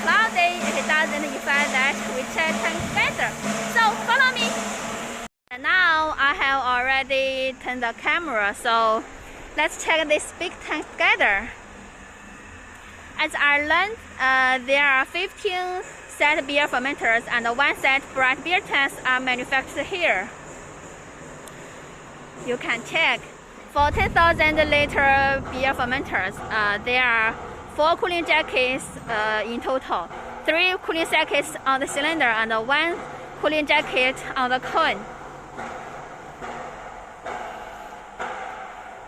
cloudy, it doesn't affect that we check tank together. So follow me. And now I have already turned the camera, so let's check this big tank together. As I learned, there are 15 set beer fermenters and 1 set bright beer tanks are manufactured here. You can check. For 10,000 liter beer fermenters, there are 4 cooling jackets in total, 3 cooling jackets on the cylinder and 1 cooling jacket on the cone.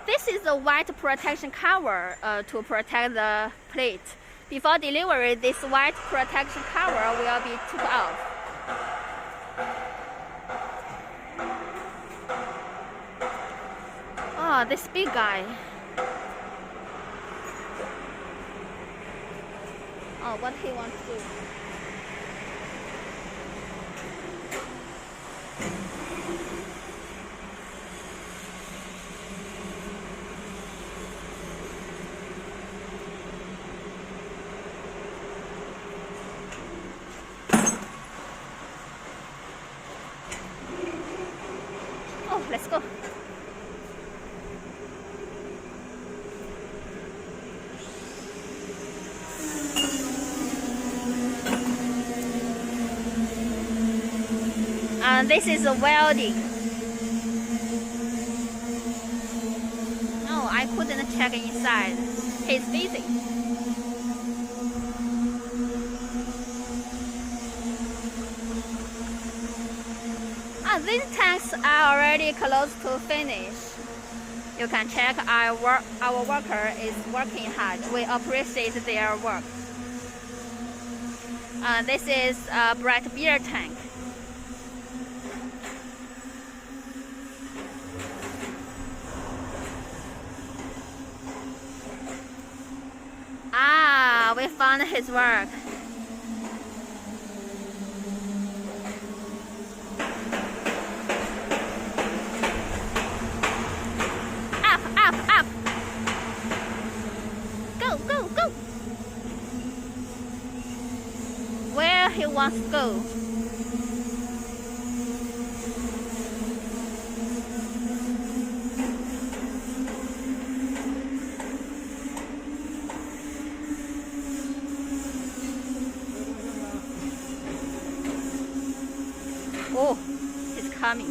This is a white protection cover to protect the plate. Before delivery, this white protection cover will be took off. Oh, this big guy. Oh, what he wants to do? Oh, let's go. This is a welding. No, I couldn't check inside. He's busy. These tanks are already close to finish. You can check our worker is working hard. We appreciate their work. This is a bright beer tank. We found his work. Up, up, up. Go, go, go. Where he wants to go. Oh, he's coming.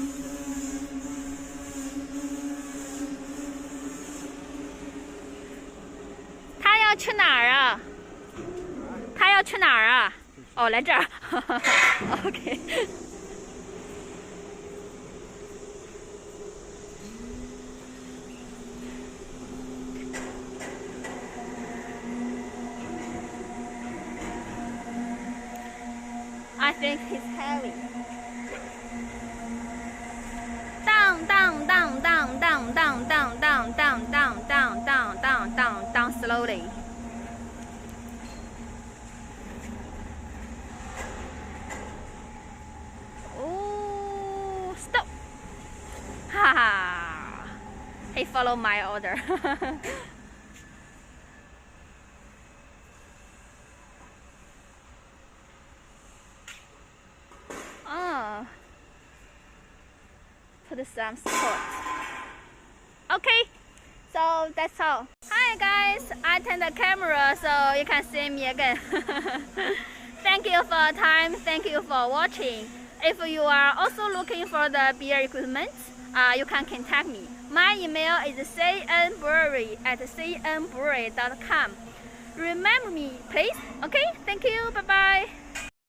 他要去哪儿啊？他要去哪儿啊？哦，来这儿。OK。I think he's heavy. Down, down, down, down, down, down, down, down, down, down, down, down, down, down, down slowly. Oh, stop! Ha! He followed my order. Oh. Put some support. Okay, so that's all. Hi guys, I turned the camera so you can see me again. Thank you for your time. Thank you for watching. If you are also looking for the beer equipment, you can contact me. My email is cnbrewery@cnbrewery.com. Remember me, please. Okay, thank you. Bye bye.